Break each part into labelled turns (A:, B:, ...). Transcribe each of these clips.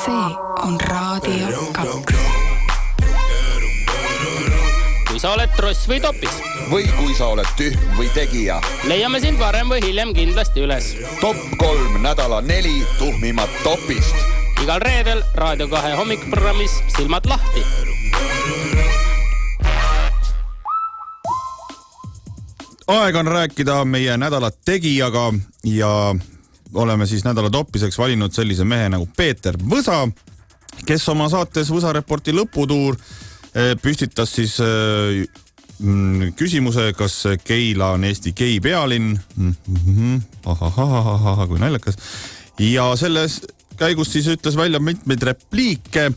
A: See on Raadio Kapp.
B: Kui sa oled tross või topis.
C: Või kui sa oled tühm või tegija.
B: Leiame sind varem või hiljem kindlasti üles.
C: Top 3 nädala 4 tuhmimat topist.
B: Igal reedel Raadio 2 hommikuprogrammis Silmad lahti.
D: Aeg on rääkida meie nädala tegijaga ja oleme siis nädala toppiseks valinud sellise mehe nagu Peeter Võsa, kes oma saates Võsa reporti lõputuur püstitas siis küsimuse, kas Keila on Eesti gei pealinn. Kui naljakas. Ja selles käigus siis ütles välja mitmeid repliike,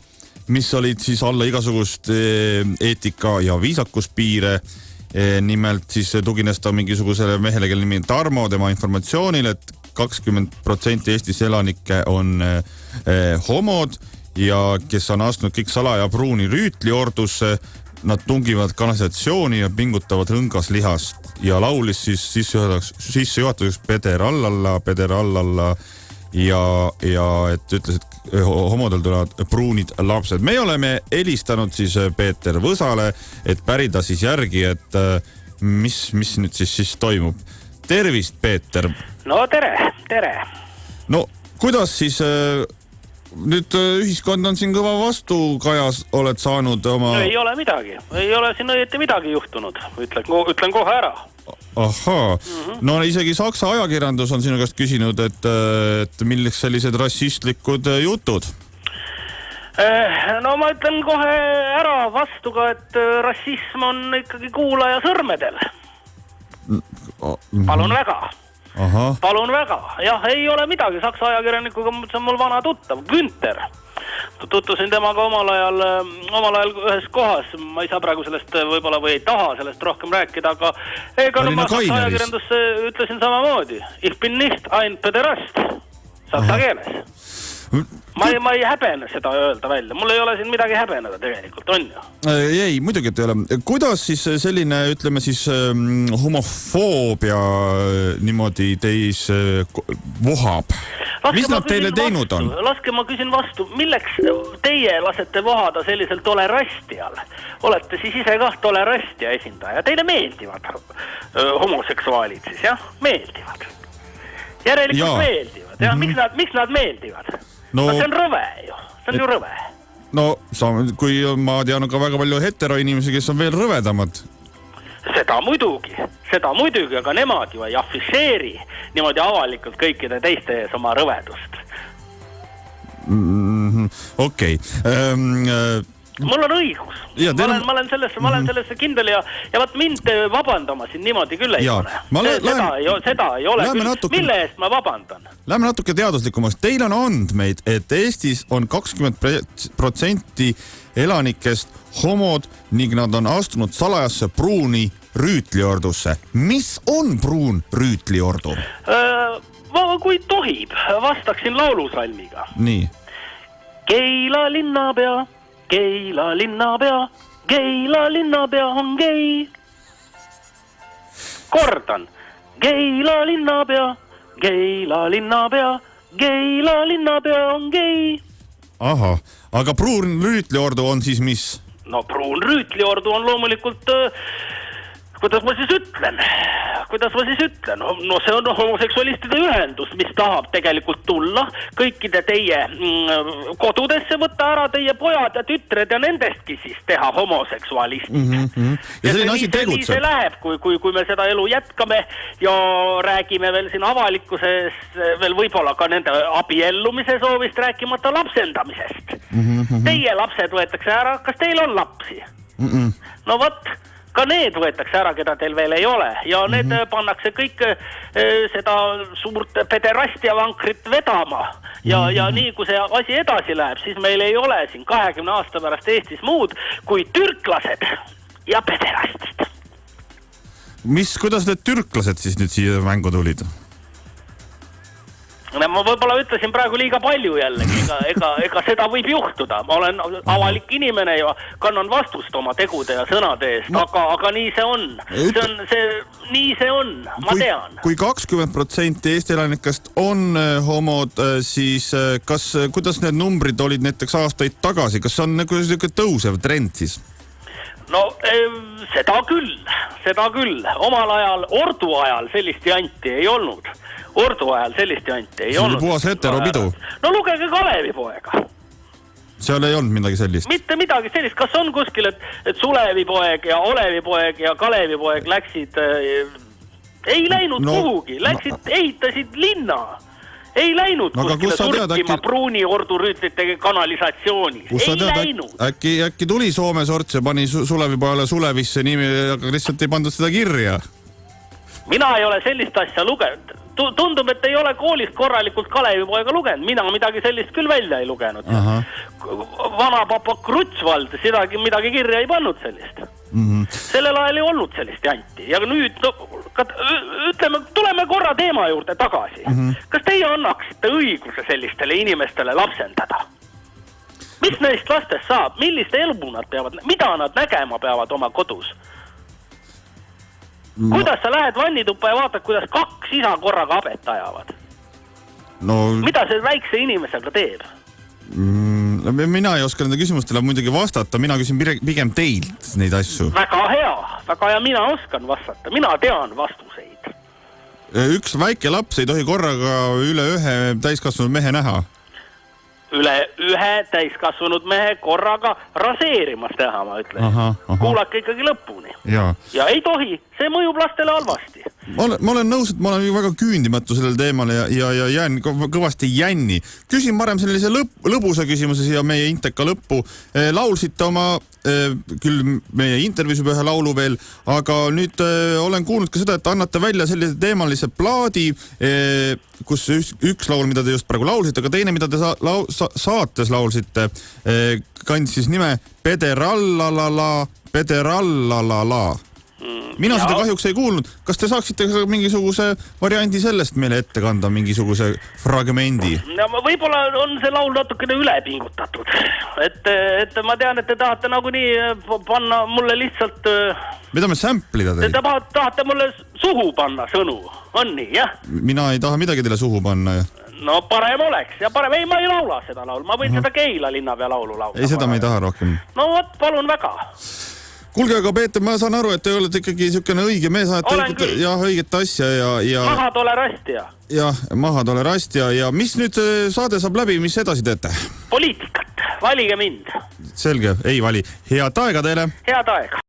D: mis olid siis alla igasugust eetika ja viisakuspiire. Nimelt siis tugines ta mingisugusele mehele, kelle nimi Tarmo, tema informatsioonil, et 20% Eestis elanikke on homod ja kes on astunud kõik salaja pruuni rüütliordusse, nad tungivad kanalisatsiooni ja pingutavad hõngaslihast ja laulis siis sissejuhatuseks peder allalla ja et ütles, et homodel tulevad pruunid lapsed. Me oleme helistanud siis Peeter Võsale, et pärida siis järgi, et mis nüüd siis toimub. Tervist, Peeter!
E: No tere!
D: No kuidas siis nüüd ühiskond on siin kõva vastukajas, oled saanud oma...
E: No, ei ole midagi, ei ole siin õieti midagi juhtunud, ütlen kohe ära.
D: Ahaa, no isegi Saksa ajakirjandus on sinu käest küsinud, et milleks sellised rassistlikud jutud?
E: No ma ütlen kohe ära vastu ka, et rassism on ikkagi kuulaja sõrmedel. Palun väga.
D: Aha.
E: Palun väga. Jah, ei ole midagi. Saksa ajakirjanikuga, see on mul vana tuttav, Günther. Tuttusin temaga omal ajal ühes kohas. Ma ei saa praegu sellest võib-olla või ei taha sellest rohkem rääkida, aga ega ma Saksa ajakirjandusse ütlesin samamoodi. Ich bin nicht ein Pederast. Saksa keeles. Ma ei häbene seda öelda välja. Mul ei ole siin midagi häbeneda tegelikult, on ju?
D: Ei, muidugi et ei ole. Kuidas siis selline, ütleme siis, homofoobia niimoodi teis vohab? Mis nad teile teinud on?
E: Laske ma küsin vastu. Milleks teie lasete vohada sellisel tolerastial? Olete siis ise kah tolerastia esindaja. Teile meeldivad homoseksuaalid siis, jah? Meeldivad. Järelikult meeldivad, jah? Miks nad meeldivad? No see on rõve ju. See on ju rõve.
D: No, kui ma tean ka väga palju heteroinimesi, kes on veel rõvedamad.
E: Seda muidugi, aga nemad ju ei afišeeri niimoodi avalikult kõikide teiste ees oma rõvedust.
D: Okei.
E: Mul on õigus. Ma olen sellesse kindel ja vaat mind vabandama siin niimoodi küll ei pane. Seda ei ole küll. Mille eest ma vabandan?
D: Läheme natuke teaduslikumaks. Teil on andmeid, et Eestis on 20% elanikest homod ning nad on astunud salajasse pruuni rüütliordusse. Mis on pruun rüütliordu?
E: Kui tohib, vastaksin laulusalmiga.
D: Nii.
E: Keila linnapea on gei. Kordan. Keila linnapea on gei.
D: Aha, aga pruun rüütliordu on siis mis?
E: No pruun rüütliordu on loomulikult... Kuidas ma siis ütlen? No see on homoseksualistide ühendus, mis tahab tegelikult tulla kõikide teie kodudesse, võtta ära teie pojad ja tütred ja nendestki siis teha homoseksualistid.
D: Ja selline asi tegutseb.
E: Nii see läheb, kui me seda elu jätkame ja räägime veel siin avalikkuses veel võib-olla ka nende abiellumise soovist rääkimata lapsendamisest. Teie lapsed võetakse ära, kas teil on lapsi? No võt... Ka need võetakse ära, keda teil veel ei ole ja need pannakse kõik seda suurt pederastia vankrit vedama ja nii kui see asi edasi läheb, siis meil ei ole siin 20 aasta pärast Eestis muud kui türklased ja pederastid.
D: Kuidas need türklased siis nüüd siia mängu tulid?
E: Ma võib-olla ütlesin praegu liiga palju jällegi, ega seda võib juhtuda. Ma olen avalik inimene ja kannan vastust oma tegude ja sõnade eest, aga nii see on. Nii see on, ma tean.
D: Kui 20% Eesti elanikest on homod, siis kuidas need numbrid olid näiteks aastaid tagasi? Kas on nagu tõusev trend siis?
E: No seda küll. Omal ajal, ordu ajal sellist janti ei olnud. Ordu ajal sellist janti ei olnud.
D: See oli puhas heteropidu.
E: No lugege Kalevipoega.
D: Seal ei olnud midagi sellist?
E: Mitte midagi sellist. Kas on kuskil, et Sulevipoeg ja Olevipoeg ja Kalevipoeg läksid, ei läinud kuhugi, ehitasid linna. Ei läinud kuskile surkima pruuni ordurüütlite kanalisatsioonis. Ei läinud.
D: Äkki tuli Soome sorts ja pani Sulevipoele Sulevisse nimi, aga lihtsalt ei pandud seda kirja?
E: Mina ei ole sellist asja lugenud. Tundub, et ei ole koolis korralikult Kalevipoega lugenud. Mina midagi sellist küll välja ei lugenud. Vana papa Krutsvald midagi kirja ei pannud sellist. Sellel ajal ei olnud sellist janti. Ja nüüd, ütleme, tuleme korra teema juurde tagasi. Kas teie annaksite õiguse sellistele inimestele lapsendada? Mis neist lastest saab? Milliste elu nad peavad? Mida nad nägema peavad oma kodus? Kuidas sa lähed vannituppa ja vaatad, kuidas 2 isa korraga abet ajavad? Mida see väikse inimesega teeb?
D: Mina ei oska nende küsimustele muidugi vastata, mina küsin pigem teilt neid asju.
E: Väga hea, mina oskan vastata, mina tean vastuseid.
D: Üks väike laps ei tohi korraga üle ühe täiskasvanud mehe näha.
E: Üle ühe täiskasvanud mehe korraga raseerimas teha, ma ütlen. Kuulake ikkagi lõpuni. Ja ei tohi, see mõjub lastele halvasti.
D: Ma olen nõus, et ma olen väga küündimatu sellel teemal ja jään kõvasti jänni. Küsin varem sellise lõbusa küsimuse siia meie Inteka lõppu. Laulsite oma, küll meie intervjuus juba ühe laulu veel, aga nüüd olen kuulnud ka seda, et annate välja sellise teemalise plaadi, kus üks laul, mida te just praegu laulsite, aga teine, mida te saates laulsite, kandis siis nime Pederallalala. Mina seda kahjuks ei kuulnud. Kas te saaksite mingisuguse variandi sellest meile ette kanda, mingisuguse fragmendi?
E: Võib-olla on see laul natukene ülepingutatud. Et ma tean, et te tahate nagunii panna mulle lihtsalt...
D: Me tahame samplida teid.
E: Te tahate mulle suhu panna sõnu. On nii, jah?
D: Mina ei taha midagi teile suhu panna.
E: No parem oleks. Ja parem, ei, ma ei laula seda laulu. Ma võin seda Keila linnapea laulu laula.
D: Ei, seda me ei taha rohkem.
E: No võt, palun väga.
D: Kuulge, aga Peeter, ma saan aru, et te olete ikkagi niisugune õige mees, õiget asja ja...
E: Maha tole rastja.
D: Jah, maha tole rastja ja mis nüüd saade saab läbi, mis edasi teete?
E: Poliitikat, valige mind.
D: Selge, ei vali. Head aega teile.
E: Head aega.